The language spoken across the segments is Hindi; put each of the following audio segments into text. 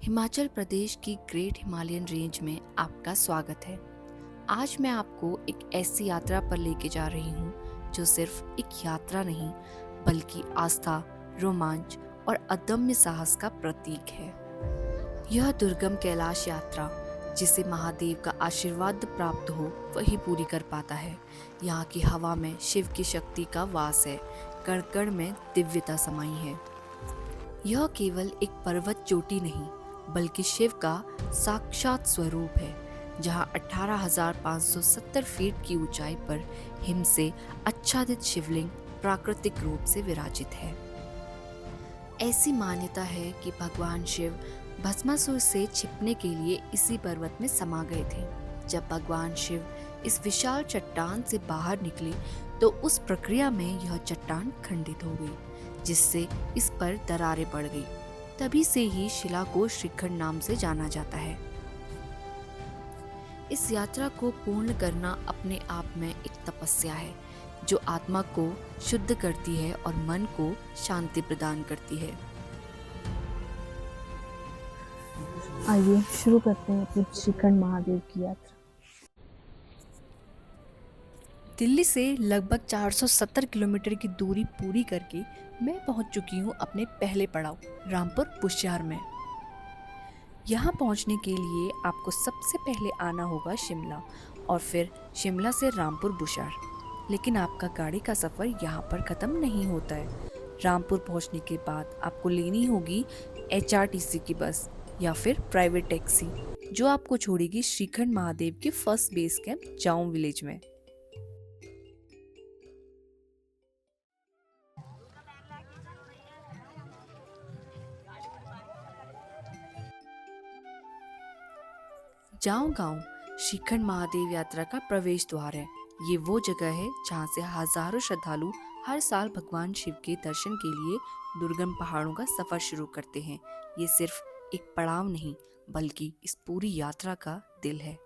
हिमाचल प्रदेश की ग्रेट हिमालयन रेंज में आपका स्वागत है। आज मैं आपको एक ऐसी यात्रा पर लेके जा रही हूँ जो सिर्फ एक यात्रा नहीं बल्कि आस्था, रोमांच और अदम्य साहस का प्रतीक है। यह दुर्गम कैलाश यात्रा जिसे महादेव का आशीर्वाद प्राप्त हो वही पूरी कर पाता है। यहाँ की हवा में शिव की शक्ति का वास है, कण कण में दिव्यता समाई है। यह केवल एक पर्वत चोटी नहीं बल्कि शिव का साक्षात स्वरूप है, जहाँ 18,570 फीट की ऊंचाई पर हिम से आच्छादित शिवलिंग प्राकृतिक रूप से विराजित है। ऐसी मान्यता है कि भगवान शिव भस्मासुर से छिपने के लिए इसी पर्वत में समा गए थे। जब भगवान शिव इस विशाल चट्टान से बाहर निकले तो उस प्रक्रिया में यह चट्टान खंडित हो गई, जिससे इस पर दरारें पड़ गई। तभी से ही शिला को श्रीखंड नाम से जाना जाता है। इस यात्रा को पूर्ण करना अपने आप में एक तपस्या है जो आत्मा को शुद्ध करती है और मन को शांति प्रदान करती है। आइए शुरू करते हैं अपनी श्रीखंड महादेव की यात्रा। दिल्ली से लगभग 470 किलोमीटर की दूरी पूरी करके मैं पहुंच चुकी हूं अपने पहले पड़ाव रामपुर बुशियार में। यहां पहुंचने के लिए आपको सबसे पहले आना होगा शिमला और फिर शिमला से रामपुर बुशियार। लेकिन आपका गाड़ी का सफ़र यहां पर ख़त्म नहीं होता है। रामपुर पहुंचने के बाद आपको लेनी होगी HRTC की बस या फिर प्राइवेट टैक्सी, जो आपको छोड़ेगी श्रीखंड महादेव के फर्स्ट बेस कैंप जाऊं विलेज में। जाऊं गांव श्रीखंड महादेव यात्रा का प्रवेश द्वार है। ये वो जगह है जहां से हजारों श्रद्धालु हर साल भगवान शिव के दर्शन के लिए दुर्गम पहाड़ों का सफर शुरू करते हैं। ये सिर्फ एक पड़ाव नहीं बल्कि इस पूरी यात्रा का दिल है।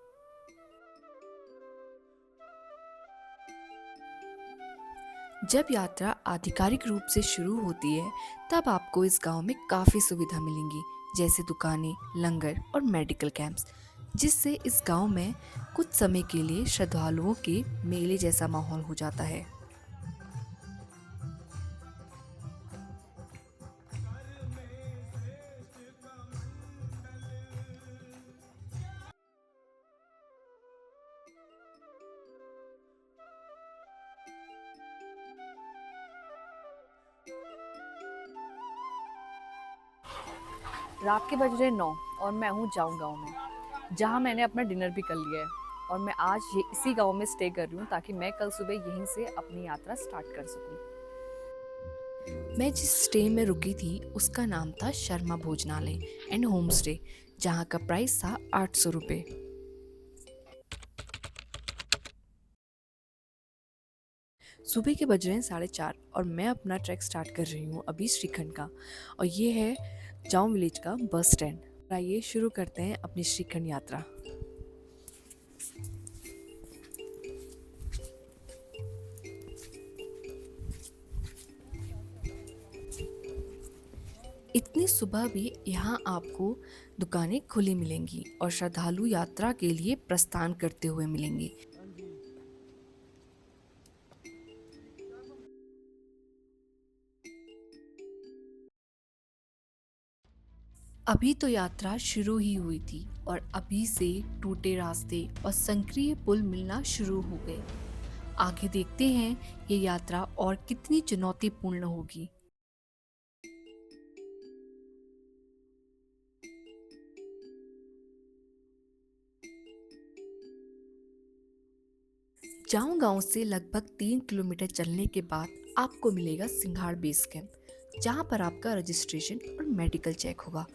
जब यात्रा आधिकारिक रूप से शुरू होती है तब आपको इस गांव में काफ़ी सुविधा मिलेंगी, जैसे दुकानें, लंगर और मेडिकल कैंप्स, जिससे इस गांव में कुछ समय के लिए श्रद्धालुओं के मेले जैसा माहौल हो जाता है। रात के बज रहे 9 और मैं हूँ जाऊँ गाँव में, जहाँ मैंने अपना डिनर भी कर लिया है। और मैं आज ये इसी गांव में स्टे कर रही हूँ ताकि मैं कल सुबह यहीं से अपनी यात्रा स्टार्ट कर सकूँ। मैं जिस स्टे में रुकी थी उसका नाम था शर्मा भोजनालय एंड होम स्टे, जहाँ का प्राइस था 800 रुपये। सुबह के बज रहे हैं 4:30 और मैं अपना ट्रैक स्टार्ट कर रही हूँ अभी श्रीखंड का, और ये है जाऊं विलेज का बस स्टैंड। आइए शुरू करते हैं अपनी श्रीखंड यात्रा। इतनी सुबह भी यहाँ आपको दुकानें खुली मिलेंगी और श्रद्धालु यात्रा के लिए प्रस्थान करते हुए मिलेंगे। अभी तो यात्रा शुरू ही हुई थी और अभी से टूटे रास्ते और संकीर्ण पुल मिलना शुरू हो गए। आगे देखते हैं ये यात्रा और कितनी चुनौतीपूर्ण होगी। जाऊं गांव से लगभग 3 किलोमीटर चलने के बाद आपको मिलेगा सिंघाड़ बेस कैंप, जहां पर आपका रजिस्ट्रेशन और मेडिकल चेक होगा।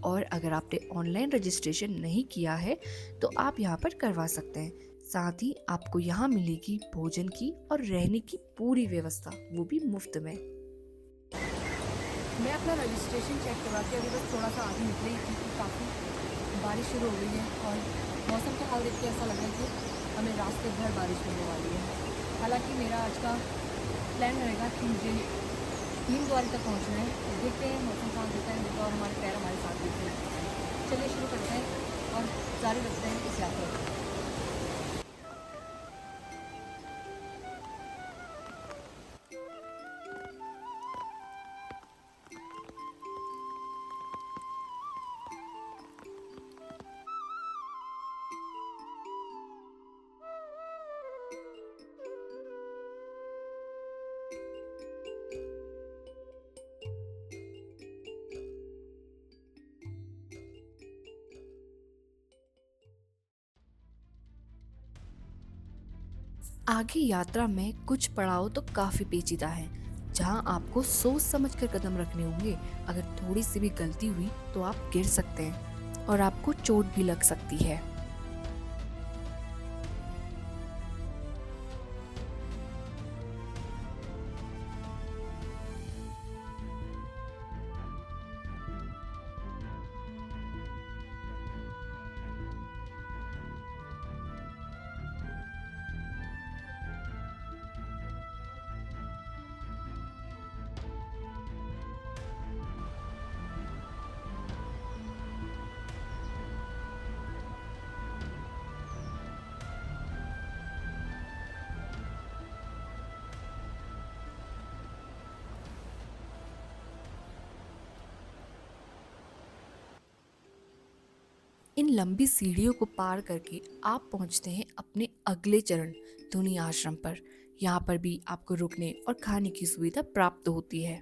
और अगर आपने ऑनलाइन रजिस्ट्रेशन नहीं किया है तो आप यहां पर करवा सकते हैं। साथ ही आपको यहां मिलेगी भोजन की और रहने की पूरी व्यवस्था, वो भी मुफ्त में। मैं अपना रजिस्ट्रेशन चेक करवा के अभी बस थोड़ा सा आगे निकली थी कि काफ़ी बारिश शुरू हो गई है और मौसम का हाल देख के ऐसा लग रहा है कि हमें रास्ते भर बारिश होने वाली है। हालांकि मेरा आज का प्लान रहेगा कि मुझे भीम द्वारी तक पहुँचना है। देखते हैं मौसम साफ देता है तो हमारे पैर हमारे साथ देते हैं। चलिए शुरू करते हैं और जारी रखते हैं इस यात्रा को। आगे यात्रा में कुछ पड़ाव तो काफी पेचीदा हैं, जहां आपको सोच समझकर कदम रखने होंगे। अगर थोड़ी सी भी गलती हुई तो आप गिर सकते हैं और आपको चोट भी लग सकती है। इन लंबी सीढ़ियों को पार करके आप पहुंचते हैं अपने अगले चरण, धुनी आश्रम पर। यहाँ पर भी आपको रुकने और खाने की सुविधा प्राप्त होती है।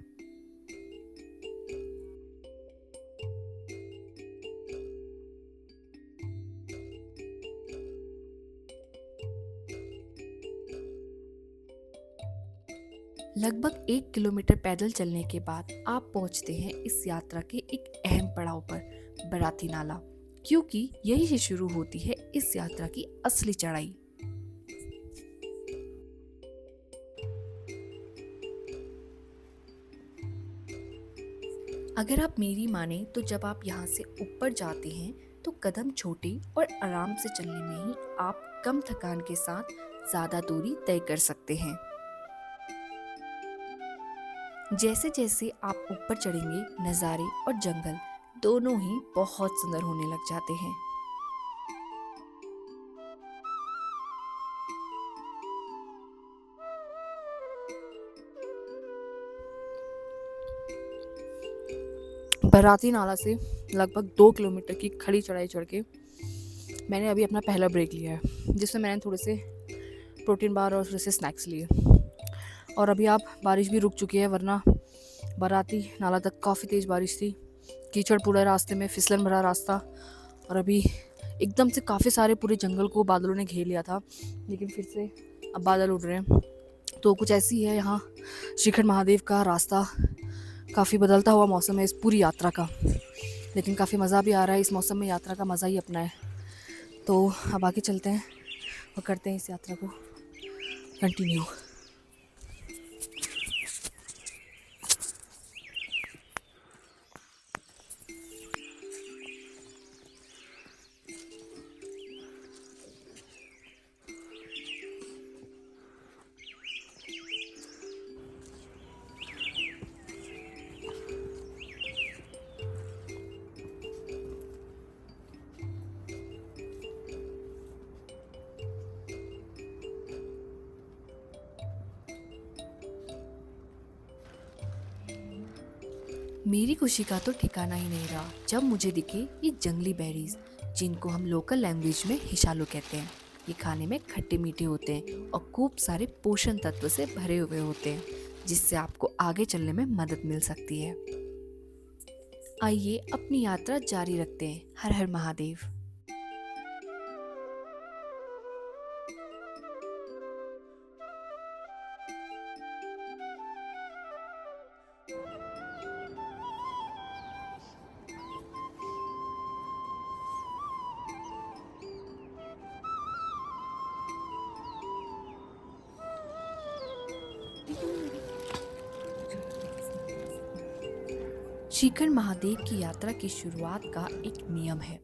लगभग 1 किलोमीटर पैदल चलने के बाद आप पहुंचते हैं इस यात्रा के एक अहम पड़ाव पर, बराती नाला, क्योंकि यही से शुरू होती है इस यात्रा की असली चढ़ाई। अगर आप मेरी माने तो जब आप यहाँ से ऊपर जाते हैं तो कदम छोटे और आराम से चलने में ही आप कम थकान के साथ ज्यादा दूरी तय कर सकते हैं। जैसे जैसे आप ऊपर चढ़ेंगे, नज़ारे और जंगल दोनों ही बहुत सुंदर होने लग जाते हैं। बराती नाला से लगभग 2 किलोमीटर की खड़ी चढ़ाई चढ़ के मैंने अभी अपना पहला ब्रेक लिया है, जिसमें मैंने थोड़े से प्रोटीन बार और थोड़े से स्नैक्स लिए। और अभी आप बारिश भी रुक चुकी है, वरना बराती नाला तक काफ़ी तेज़ बारिश थी। कीचड़ पूरा रास्ते में, फिसलन भरा रास्ता, और अभी एकदम से काफ़ी सारे पूरे जंगल को बादलों ने घेर लिया था, लेकिन फिर से अब बादल उड़ रहे हैं। तो कुछ ऐसी है यहाँ श्रीखंड महादेव का रास्ता। काफ़ी बदलता हुआ मौसम है इस पूरी यात्रा का, लेकिन काफ़ी मज़ा भी आ रहा है। इस मौसम में यात्रा का मज़ा ही अपना है। तो अब आगे चलते हैं और करते हैं इस यात्रा को कंटिन्यू। मेरी खुशी का तो ठिकाना ही नहीं रहा जब मुझे दिखे ये जंगली बेरीज, जिनको हम लोकल लैंग्वेज में हिशालो कहते हैं। ये खाने में खट्टे मीठे होते हैं और खूब सारे पोषण तत्व से भरे हुए होते हैं, जिससे आपको आगे चलने में मदद मिल सकती है। आइए अपनी यात्रा जारी रखते हैं। हर हर महादेव। श्रीखंड महादेव की यात्रा की शुरुआत का एक नियम है।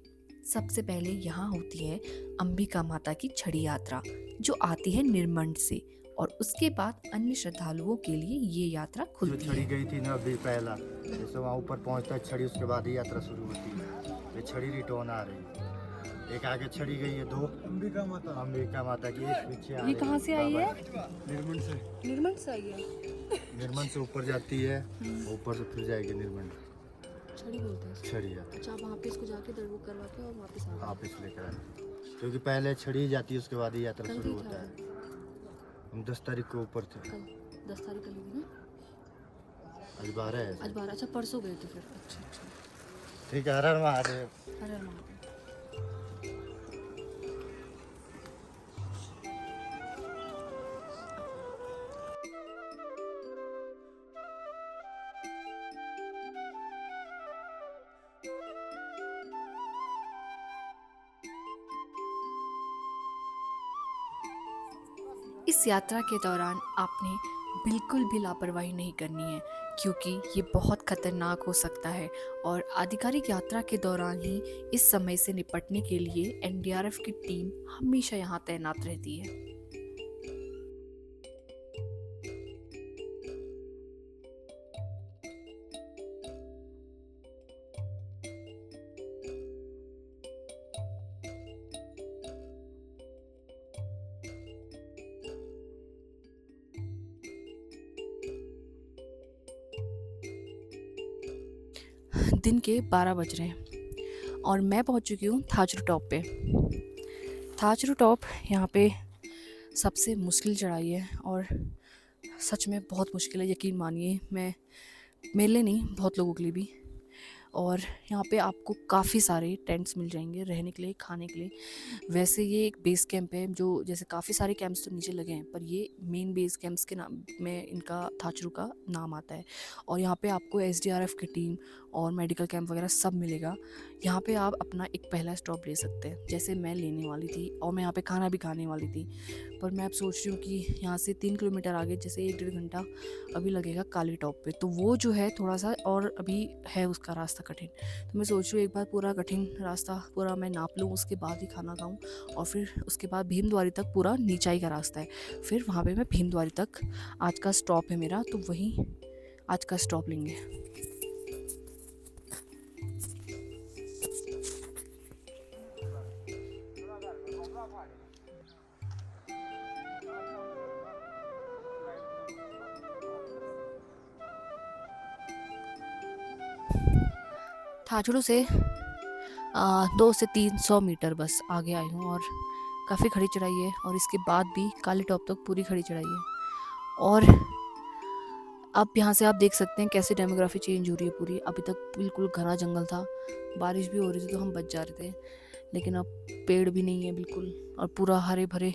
सबसे पहले यहाँ होती है अंबिका माता की छड़ी यात्रा, जो आती है निर्मंड से, और उसके बाद अन्य श्रद्धालुओं के लिए ये यात्रा जो खुलती छड़ी है। गई थी ना अभी पहला, जैसे वहाँ ऊपर पहुँचता है छड़ी, उसके बाद ही यात्रा शुरू होती है। ये छड़ी रिटर्न आ रही है। एक आगे छड़ी गई है, 2 अंबिका माता की, एक पीछे आ ये रही कहाँ से आई है? निर्मल से। निर्मल से आई है। निर्मल से ऊपर जाती है, ऊपर से फिर जाएगी निर्मल। छड़ी बोलते हैं इसको। छड़ी है, अच्छा, आप वहाँ पे इसको जाके दर्द करवा के और वापस आ गए। वापस लेकर आए, क्योंकि पहले छड़ी जाती है, उसके बाद ही यात्रा कल शुरू थी क्या होता है? है। हम 10 तारीख को ऊपर थे, कल 10 तारीख कल थी ना? आज 12 है। आज 12। अच्छा, परसों गए थे फिर। अच्छा अच्छा। ठीक है, हर हर महादेव। अरे महादेव। इस यात्रा के दौरान आपने बिल्कुल भी लापरवाही नहीं करनी है, क्योंकि ये बहुत खतरनाक हो सकता है और आधिकारिक यात्रा के दौरान ही इस समय से निपटने के लिए एनडीआरएफ की टीम हमेशा यहाँ तैनात रहती है। दिन के 12 बज रहे हैं और मैं पहुंच चुकी हूँ थाजरू टॉप पे। थाजरू टॉप यहाँ पे सबसे मुश्किल चढ़ाई है और सच में बहुत मुश्किल है, यकीन मानिए। मेरे लिए नहीं, बहुत लोगों के लिए भी। और यहाँ पे आपको काफ़ी सारे टेंट्स मिल जाएंगे रहने के लिए, खाने के लिए। वैसे ये एक बेस कैंप है, जो जैसे काफ़ी सारे कैंप्स तो नीचे लगे हैं, पर ये मेन बेस कैंप्स के नाम में इनका थाचरू का नाम आता है। और यहाँ पे आपको एसडीआरएफ की टीम और मेडिकल कैंप वगैरह सब मिलेगा। यहाँ पे आप अपना एक पहला स्टॉप ले सकते हैं, जैसे मैं लेने वाली थी, और मैं यहाँ पे खाना भी खाने वाली थी। पर मैं अब सोच रही हूँ कि यहाँ से 3 किलोमीटर आगे, जैसे 1-1.5 घंटा अभी लगेगा काली टॉप पे, तो वो जो है थोड़ा सा और अभी है उसका रास्ता कठिन। तो मैं सोच रही हूँ एक बार पूरा कठिन रास्ता पूरा मैं नाप लूँ, उसके बाद ही खाना खाऊँ। और फिर उसके बाद भीमद्वारी तक पूरा नीचाई का रास्ता है, फिर वहाँ पे मैं भीमद्वारी तक, आज का स्टॉप है मेरा, तो वहीं आज का स्टॉप लेंगे। थाचड़ू से 200 से 300 मीटर बस आगे आई हूँ और काफ़ी खड़ी चढ़ाई है, और इसके बाद भी काली टॉप तक पूरी खड़ी चढ़ाई है। और अब यहाँ से आप देख सकते हैं कैसे डेमोग्राफी चेंज हो रही है पूरी। अभी तक बिल्कुल घना जंगल था, बारिश भी हो रही थी तो हम बच जा रहे थे, लेकिन अब पेड़ भी नहीं है बिल्कुल, और पूरा हरे भरे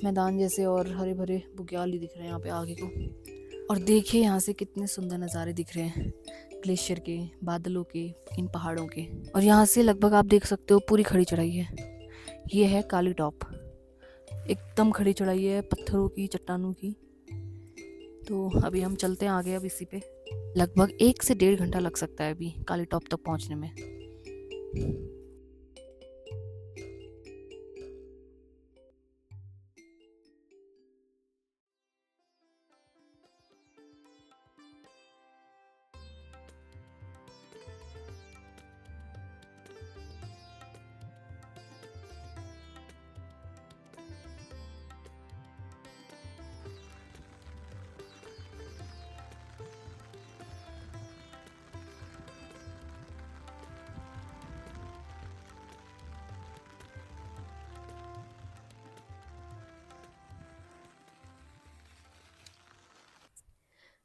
मैदान जैसे और हरे भरे बुग्याल ही दिख रहे हैं यहाँ पे आगे को। और देखिए यहाँ से कितने सुंदर नज़ारे दिख रहे हैं, ग्लेशियर के, बादलों के, इन पहाड़ों के। और यहाँ से लगभग आप देख सकते हो पूरी खड़ी चढ़ाई है। ये है काली टॉप, एकदम खड़ी चढ़ाई है, पत्थरों की, चट्टानों की। तो अभी हम चलते हैं आगे। अब इसी पे लगभग 1 से 1.5 घंटा लग सकता है अभी काली टॉप तक पहुँचने में।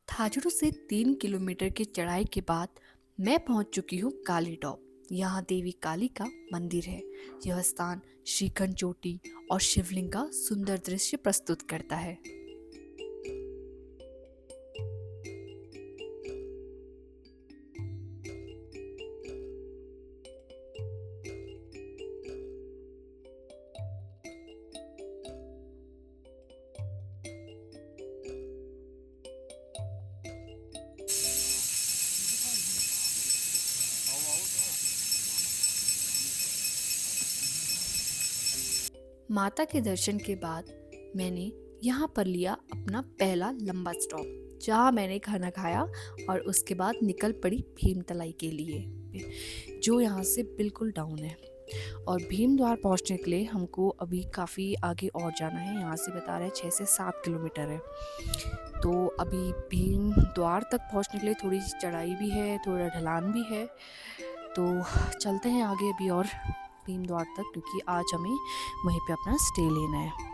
थाजड़ू से 3 किलोमीटर की चढ़ाई के बाद मैं पहुंच चुकी हूँ काली टॉप। यहाँ देवी काली का मंदिर है। यह स्थान श्रीखंड चोटी और शिवलिंग का सुंदर दृश्य प्रस्तुत करता है। माता के दर्शन के बाद मैंने यहाँ पर लिया अपना पहला लंबा स्टॉप, जहाँ मैंने खाना खाया और उसके बाद निकल पड़ी भीमतलाई के लिए, जो यहाँ से बिल्कुल डाउन है। और भीम द्वार पहुँचने के लिए हमको अभी काफ़ी आगे और जाना है। यहाँ से बता रहे हैं 6 से 7 किलोमीटर है। तो अभी भीम द्वार तक पहुँचने के लिए थोड़ी चढ़ाई भी है, थोड़ा ढलान भी है। तो चलते हैं आगे अभी और भीम द्वार तक, क्योंकि आज हमें वहीं पे अपना स्टे लेना है।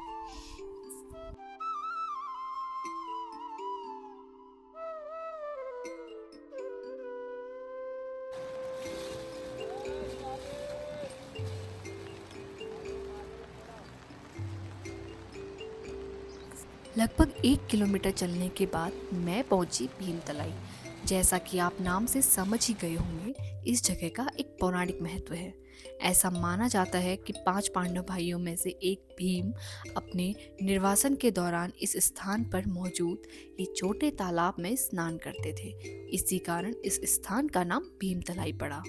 लगभग 1 किलोमीटर चलने के बाद मैं पहुंची भीमतलाई। जैसा कि आप नाम से समझ ही गए होंगे, इस जगह का एक पौराणिक महत्व है। ऐसा माना जाता है कि 5 पांडव भाइयों में से एक भीम अपने निर्वासन के दौरान इस स्थान पर मौजूद ये छोटे तालाब में स्नान करते थे। इसी कारण इस स्थान का नाम भीमतलाई पड़ा।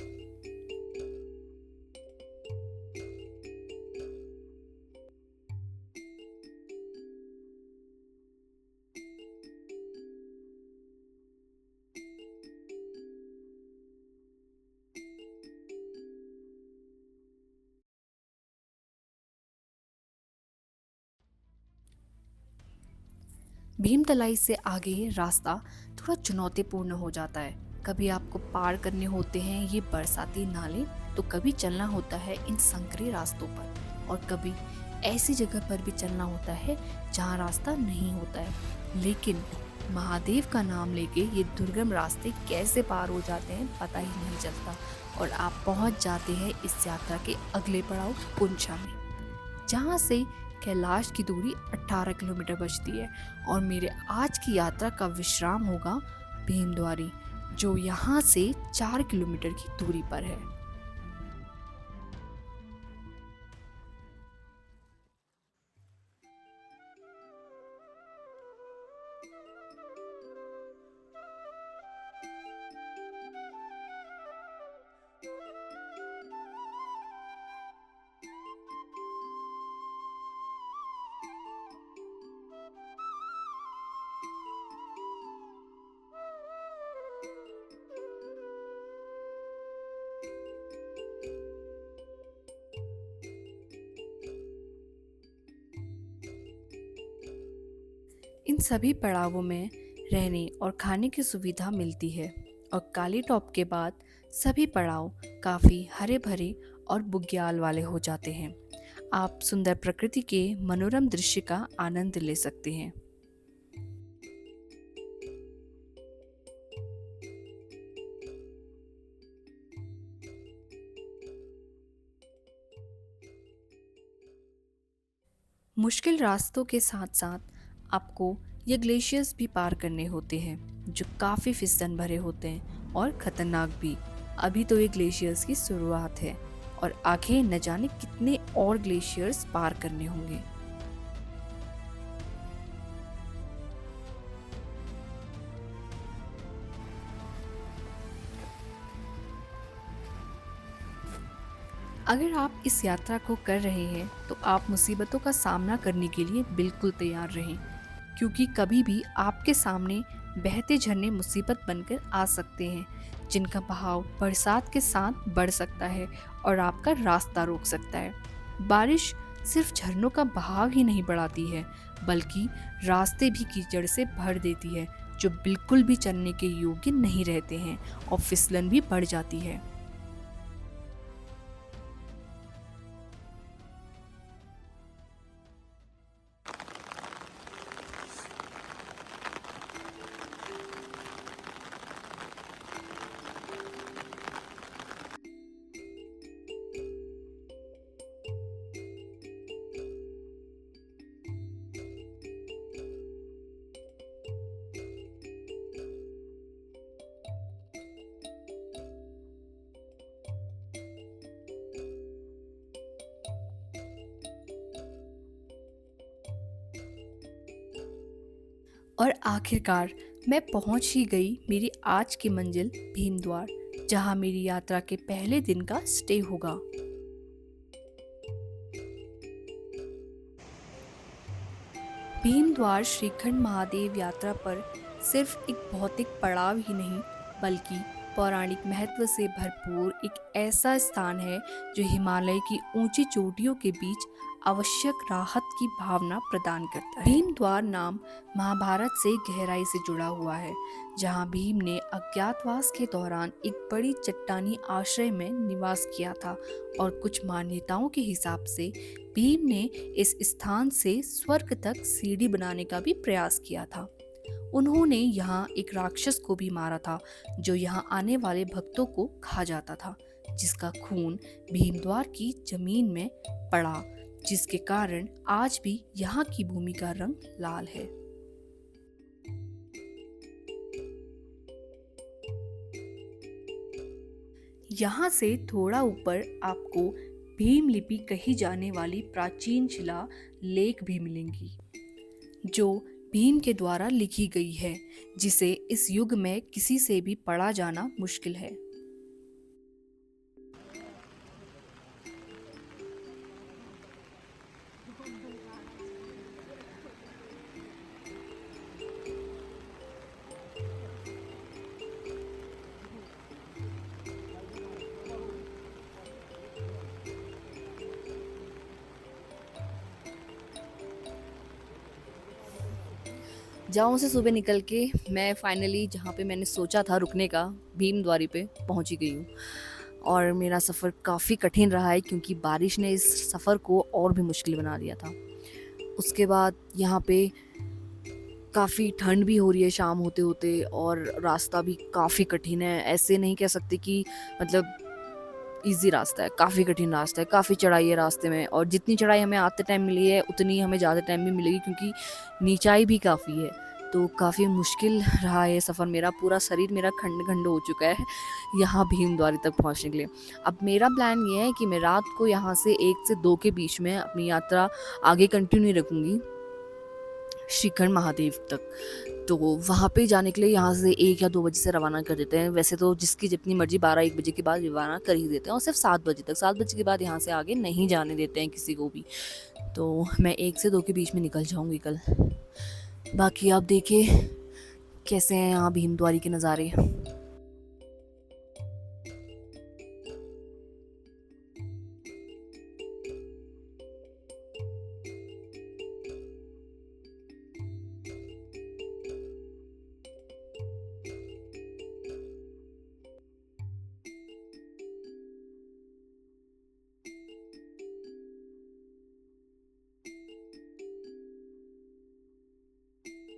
भीमतलाई से आगे रास्ता थोड़ा चुनौतीपूर्ण हो जाता है। कभी आपको पार करने होते हैं ये बरसाती नाले, तो कभी चलना होता है इन संकरे रास्तों पर, और कभी ऐसी जगह पर भी चलना होता है जहाँ रास्ता नहीं होता है। लेकिन महादेव का नाम लेके ये दुर्गम रास्ते कैसे पार हो जाते हैं पता ही नहीं चलता, और आप पहुँच जाते हैं इस यात्रा के अगले पड़ाव पुंछा में, जहाँ से कैलाश की दूरी 18 किलोमीटर बचती है। और मेरे आज की यात्रा का विश्राम होगा भीमद्वारी, जो यहाँ से 4 किलोमीटर की दूरी पर है। इन सभी पड़ावों में रहने और खाने की सुविधा मिलती है, और काली टॉप के बाद सभी पड़ाव काफ़ी हरे भरे और बुग्याल वाले हो जाते हैं। आप सुंदर प्रकृति के मनोरम दृश्य का आनंद ले सकते हैं। मुश्किल रास्तों के साथ साथ आपको ये ग्लेशियर्स भी पार करने होते हैं, जो काफ़ी फिसलन भरे होते हैं और ख़तरनाक भी। अभी तो ये ग्लेशियर्स की शुरुआत है, और आगे न जाने कितने और ग्लेशियर्स पार करने होंगे। अगर आप इस यात्रा को कर रहे हैं तो आप मुसीबतों का सामना करने के लिए बिल्कुल तैयार रहें, क्योंकि कभी भी आपके सामने बहते झरने मुसीबत बनकर आ सकते हैं, जिनका बहाव बरसात के साथ बढ़ सकता है और आपका रास्ता रोक सकता है। बारिश सिर्फ झरनों का बहाव ही नहीं बढ़ाती है, बल्कि रास्ते भी कीचड़ से भर देती है, जो बिल्कुल भी चलने के योग्य नहीं रहते हैं, और फिसलन भी बढ़ जाती है। और आखिरकार मैं पहुंच ही गई मेरी आज की मंजिल भीमद्वार, जहां मेरी यात्रा के पहले दिन का स्टे होगा। भीमद्वार श्रीखंड महादेव यात्रा पर सिर्फ एक भौतिक पड़ाव ही नहीं बल्कि पौराणिक महत्व से भरपूर एक ऐसा स्थान है जो हिमालय की ऊंची चोटियों के बीच आवश्यक राहत की भावना प्रदान करता है। भीमद्वार नाम महाभारत से गहराई से जुड़ा हुआ है, जहां भीम ने अज्ञातवास के दौरान एक बड़ी चट्टानी आश्रय में निवास किया था और कुछ मान्यताओं के हिसाब से भीम ने इस स्थान से स्वर्ग तक सीढ़ी बनाने का भी प्रयास किया था। उन्होंने यहाँ एक राक्षस को भी मारा था जो यहाँ आने वाले भक्तों को खा जाता था, जिसका खून भीमद्वार की जमीन में पड़ा, जिसके कारण आज भी यहाँ की भूमि का रंग लाल है। यहाँ से थोड़ा ऊपर आपको भीम लिपि कही जाने वाली प्राचीन शिला लेख भी मिलेंगी जो भीम के द्वारा लिखी गई है, जिसे इस युग में किसी से भी पढ़ा जाना मुश्किल है। जाऊँ से सुबह निकल के मैं फाइनली जहाँ पे मैंने सोचा था रुकने का, भीमद्वारी पे पहुँची गई हूँ। और मेरा सफ़र काफ़ी कठिन रहा है क्योंकि बारिश ने इस सफ़र को और भी मुश्किल बना दिया था। उसके बाद यहाँ पे काफ़ी ठंड भी हो रही है शाम होते होते, और रास्ता भी काफ़ी कठिन है। ऐसे नहीं कह सकते कि मतलब इजी रास्ता है, काफ़ी कठिन रास्ता है, काफ़ी चढ़ाई है रास्ते में, और जितनी चढ़ाई हमें आते टाइम मिली है उतनी हमें ज़्यादा टाइम भी मिलेगी क्योंकि नीचाई भी काफ़ी है। तो काफ़ी मुश्किल रहा है सफ़र मेरा, पूरा शरीर मेरा खंड खंड हो चुका है यहाँ भीमद्वारी तक पहुँचने के लिए। अब मेरा प्लान ये है कि मैं रात को यहाँ से 1 से 2 के बीच में अपनी यात्रा आगे कंटिन्यू रखूँगी श्रीखंड महादेव तक। तो वहाँ पे जाने के लिए यहाँ से 1 या 2 बजे से रवाना कर देते हैं। वैसे तो जिसकी जितनी मर्जी 12-1 बजे के बाद रवाना कर ही देते हैं, और सिर्फ 7 बजे तक, 7 बजे के बाद यहाँ से आगे नहीं जाने देते हैं किसी को भी। तो मैं 1 से 2 के बीच में निकल जाऊँगी कल। बाकी आप देखिए कैसे हैं यहाँ भीमद्वारी के नज़ारे।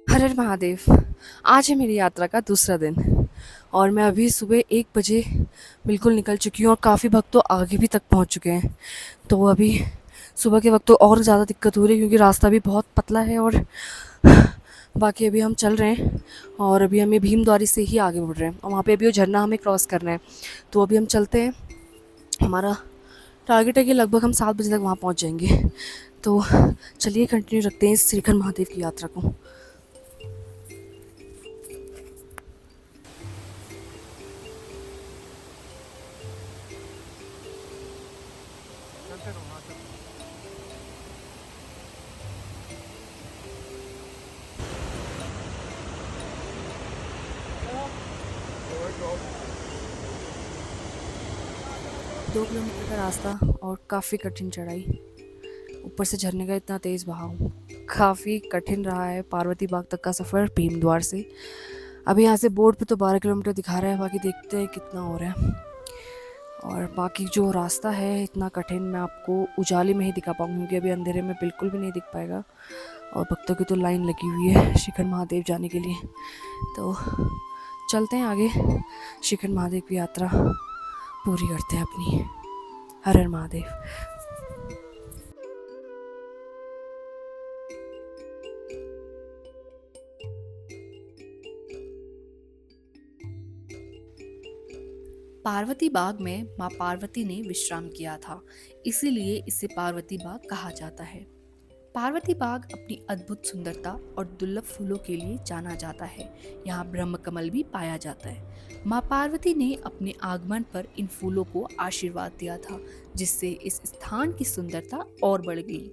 हर हर महादेव। आज है मेरी यात्रा का दूसरा दिन और मैं अभी सुबह 1 बजे बिल्कुल निकल चुकी हूँ और काफ़ी भक्त तो आगे भी तक पहुँच चुके हैं। तो अभी सुबह के वक्त तो और ज़्यादा दिक्कत हो रही है क्योंकि रास्ता भी बहुत पतला है। और बाकी अभी हम चल रहे हैं और अभी हमें भीमद्वारी से ही आगे बढ़ रहे हैं और वहाँ पे अभी वो झरना हमें क्रॉस करना है। तो अभी हम चलते हैं, हमारा टारगेट है कि लगभग हम 7 बजे तक वहाँ पहुँच जाएंगे। तो चलिए कंटिन्यू रखते हैं इस श्रीखंड महादेव की यात्रा को। दो किलोमीटर का रास्ता और काफ़ी कठिन चढ़ाई, ऊपर से झरने का इतना तेज़ बहाव, काफ़ी कठिन रहा है पार्वती बाग तक का सफ़र भीमद्वार से। अभी यहाँ से बोर्ड पे तो 12 किलोमीटर दिखा रहा है, बाकी देखते हैं कितना हो रहा है। और बाकी जो रास्ता है इतना कठिन मैं आपको उजाले में ही दिखा पाऊँगी क्योंकि अभी अंधेरे में बिल्कुल भी नहीं दिख पाएगा। और भक्तों की तो लाइन लगी हुई है श्रीखंड महादेव जाने के लिए। तो चलते हैं आगे, श्रीखंड महादेव की यात्रा पूरी करते हैं अपनी। हर हर महादेव। पार्वती बाग में माँ पार्वती ने विश्राम किया था, इसीलिए इसे पार्वती बाग कहा जाता है। पार्वती बाग अपनी अद्भुत सुंदरता और दुर्लभ फूलों के लिए जाना जाता है। यहाँ ब्रह्म कमल भी पाया जाता है। माँ पार्वती ने अपने आगमन पर इन फूलों को आशीर्वाद दिया था, जिससे इस स्थान की सुंदरता और बढ़ गई।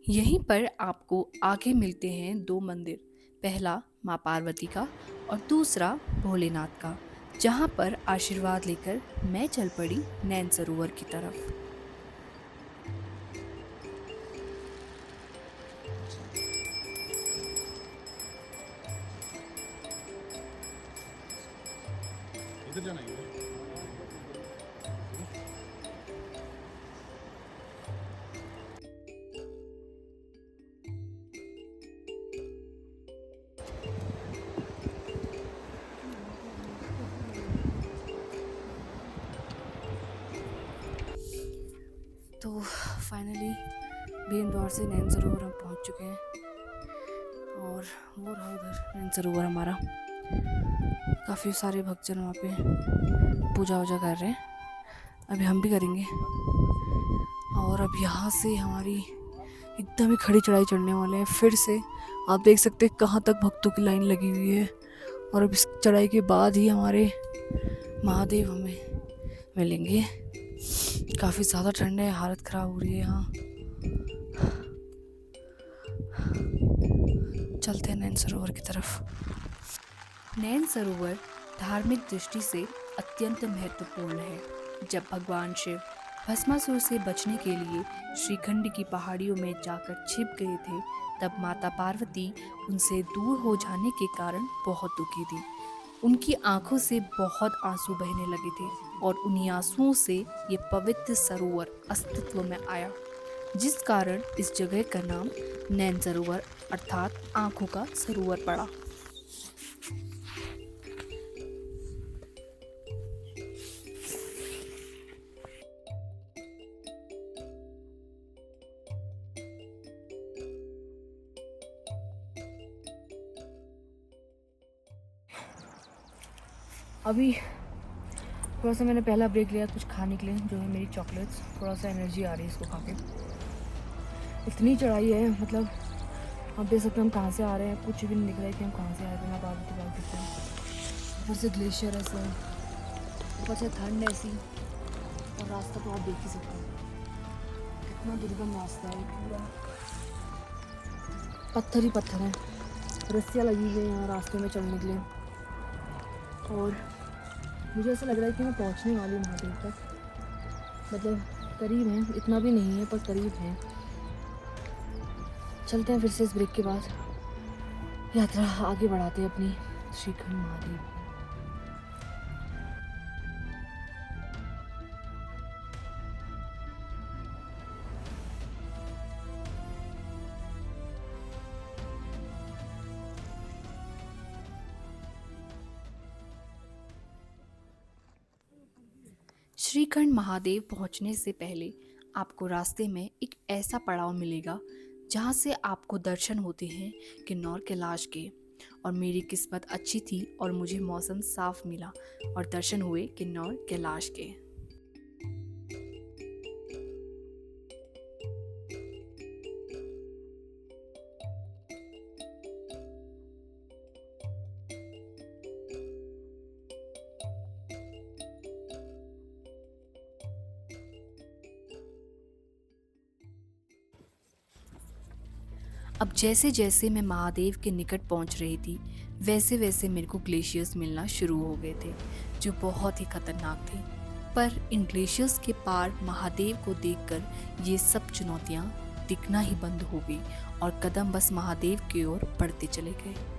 यहीं पर आपको आगे मिलते हैं दो मंदिर, पहला माँ पार्वती का और दूसरा भोलेनाथ का, जहाँ पर आशीर्वाद लेकर मैं चल पड़ी नैन सरोवर की तरफ। इधर जाना है इधर। तो फाइनली भीम द्वार से नैन सरोवर हम पहुँच चुके हैं और वो रहा उधर नैन सरोवर हमारा। काफ़ी सारे भक्तजन वहाँ पे पूजा वूजा कर रहे हैं, अभी हम भी करेंगे। और अब यहाँ से हमारी एकदम ही खड़ी चढ़ाई चढ़ने वाले हैं फिर से। आप देख सकते हैं कहाँ तक भक्तों की लाइन लगी हुई है। और अब इस चढ़ाई के बाद ही हमारे महादेव हमें मिलेंगे। काफ़ी ज़्यादा ठंड है, हालत ख़राब हो रही है यहाँ। चलते हैं नैन सरोवर की तरफ। नैन सरोवर धार्मिक दृष्टि से अत्यंत महत्वपूर्ण है। जब भगवान शिव भस्मासुर से बचने के लिए श्रीखंड की पहाड़ियों में जाकर छिप गए थे, तब माता पार्वती उनसे दूर हो जाने के कारण बहुत दुखी थी। उनकी आंखों से बहुत आंसू बहने लगे थे और उन्हीं आंसुओं से ये पवित्र सरोवर अस्तित्व में आया, जिस कारण इस जगह का नाम नैन सरोवर अर्थात आंखों का सरोवर पड़ा। अभी थोड़ा सा मैंने पहला ब्रेक लिया कुछ खाने के लिए, जो है मेरी चॉकलेट्स। थोड़ा सा एनर्जी आ रही है इसको खा के। इतनी चढ़ाई है, मतलब आप देख सकते हैं हम कहाँ से आ रहे हैं, कुछ भी नहीं दिख रहा है कि हम कहाँ से आए थे ना। बात दिखते हैं, ऊपर से ग्लेशियर ऐसे, ऊपर से ठंड ऐसी, और रास्ता तो आप देख ही सकते हैं कितना दुर्गम रास्ता है। पूरा पत्थर ही पत्थर है, रस्सियाँ लगी हुई हैं यहाँ रास्ते में चढ़ने के लिए। और मुझे ऐसा लग रहा है कि मैं पहुंचने वाली हूँ महादेव तक, मतलब करीब हैं, इतना भी नहीं है पर करीब हैं। चलते हैं फिर से इस ब्रेक के बाद, यात्रा आगे बढ़ाते हैं अपनी श्रीखंड महादेव। श्रीखंड महादेव पहुंचने से पहले आपको रास्ते में एक ऐसा पड़ाव मिलेगा जहां से आपको दर्शन होते हैं किन्नौर कैलाश के। और मेरी किस्मत अच्छी थी और मुझे मौसम साफ मिला और दर्शन हुए किन्नौर कैलाश के। अब जैसे जैसे मैं महादेव के निकट पहुंच रही थी, वैसे वैसे मेरे को ग्लेशियर्स मिलना शुरू हो गए थे, जो बहुत ही खतरनाक थे। पर इन ग्लेशियर्स के पार महादेव को देखकर ये सब चुनौतियां दिखना ही बंद हो गई और कदम बस महादेव की ओर बढ़ते चले गए।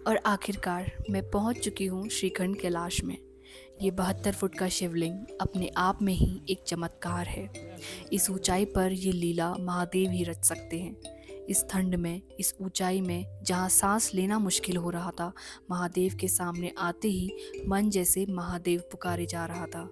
और आखिरकार मैं पहुंच चुकी हूँ श्रीखंड कैलाश में। ये 72 फुट का शिवलिंग अपने आप में ही एक चमत्कार है। इस ऊंचाई पर ये लीला महादेव ही रच सकते हैं। इस ठंड में, इस ऊंचाई में, जहाँ सांस लेना मुश्किल हो रहा था, महादेव के सामने आते ही मन जैसे महादेव पुकारे जा रहा था।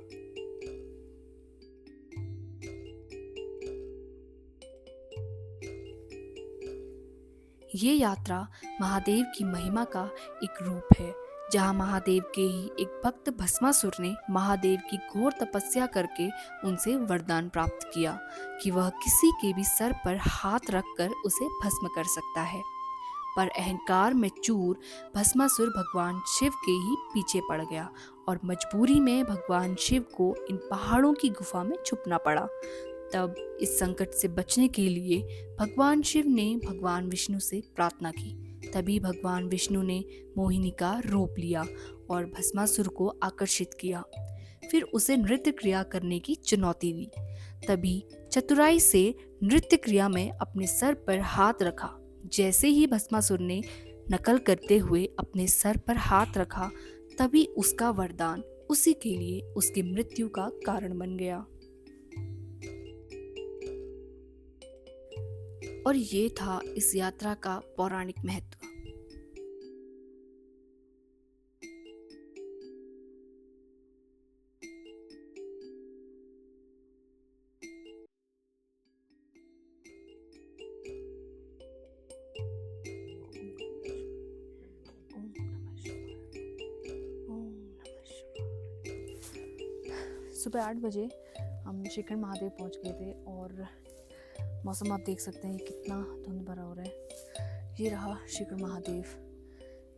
ये यात्रा महादेव की महिमा का एक रूप है, जहाँ महादेव के ही एक भक्त भस्मासुर ने महादेव की घोर तपस्या करके उनसे वरदान प्राप्त किया कि वह किसी के भी सर पर हाथ रखकर उसे भस्म कर सकता है। पर अहंकार में चूर भस्मासुर भगवान शिव के ही पीछे पड़ गया और मजबूरी में भगवान शिव को इन पहाड़ों की गुफा में छुपना पड़ा। तब इस संकट से बचने के लिए भगवान शिव ने भगवान विष्णु से प्रार्थना की। तभी भगवान विष्णु ने मोहिनी का रूप लिया और भस्मासुर को आकर्षित किया। फिर उसे नृत्य क्रिया करने की चुनौती दी। तभी चतुराई से नृत्य क्रिया में अपने सर पर हाथ रखा। जैसे ही भस्मासुर ने नकल करते हुए अपने सर पर हाथ रखा, तभी उसका वरदान उसी के लिए उसकी मृत्यु का कारण बन गया। और ये था इस यात्रा का पौराणिक महत्व। सुबह 8 बजे हम श्रीखंड महादेव पहुंच गए थे और मौसम आप देख सकते हैं कितना धुंध भरा हो रहा है। ये रहा श्रीखंड महादेव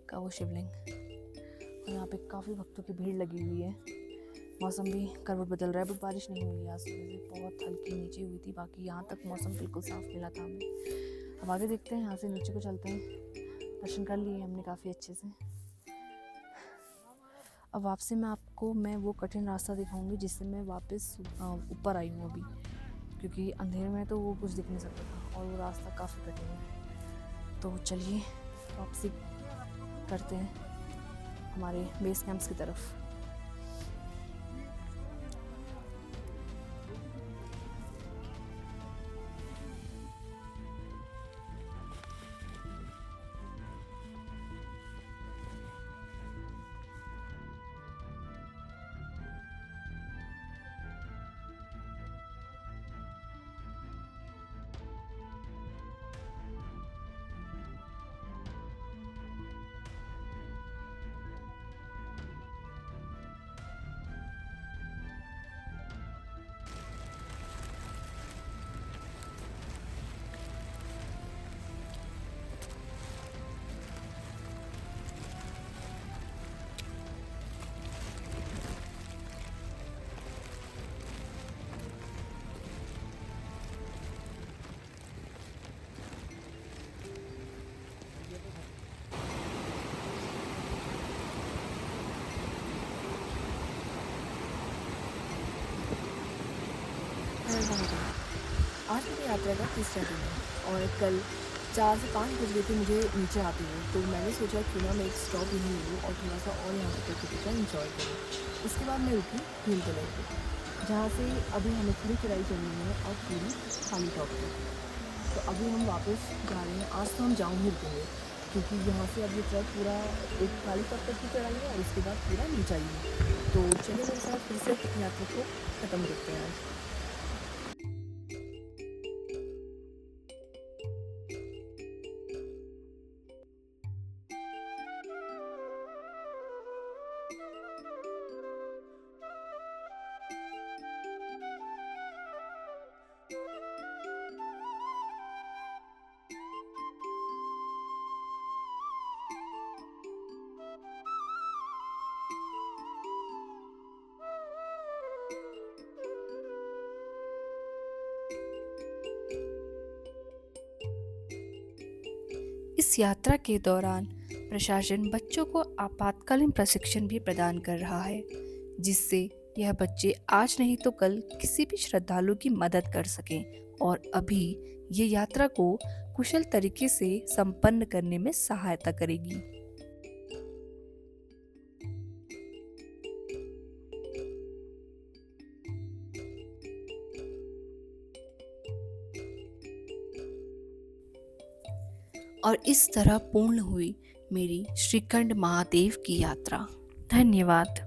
का वो शिवलिंग और यहाँ पे काफ़ी भक्तों की भीड़ लगी हुई है। मौसम भी करवट बदल रहा है, बट बारिश नहीं हुई आज सुबह से, बहुत हल्की नीचे हुई थी। बाकी यहाँ तक मौसम बिल्कुल साफ मिला था हमें। अब आगे देखते हैं, यहाँ से नीचे को चलते हैं। दर्शन कर लिए हमने काफ़ी अच्छे से। अब वापसी में आपको मैं वो कठिन रास्ता दिखाऊंगी जिससे मैं वापस ऊपर आई हूँ अभी, क्योंकि अंधेरे में तो वो कुछ दिख नहीं सकता था और वो रास्ता काफ़ी कठिन है। तो चलिए वापसी करते हैं हमारे बेस कैंप्स की तरफ। आज मेरी यात्रा का तीसरा दिन है और कल 4 से 5 बज गए थे मुझे नीचे आते हुए। तो मैंने सोचा क्यों ना मैं एक स्टॉप यहीं लूँ और थोड़ा सा और यहाँ पर प्रकृति का इंजॉय करूँ। उसके बाद मैं रुकी भील तलाई पे, जहाँ से अभी हमें थोड़ी चढ़ाई चलनी है और पूरी खाली टॉप पे। तो अभी हम वापस जा रहे हैं। आज तो हम जाऊँ ही रुकेंगे, क्योंकि यहाँ से अब ये ट्रैक पूरा एक खाली टॉप तक की चढ़ाई है और उसके बाद पूरा नीचाई है। तो चलिए मेरे साथ फिर से यात्रा को ख़त्म करते हैं आज। इस यात्रा के दौरान प्रशासन बच्चों को आपातकालीन प्रशिक्षण भी प्रदान कर रहा है, जिससे यह बच्चे आज नहीं तो कल किसी भी श्रद्धालु की मदद कर सकें और अभी ये यात्रा को कुशल तरीके से संपन्न करने में सहायता करेगी। और इस तरह पूर्ण हुई मेरी श्रीखंड महादेव की यात्रा। धन्यवाद।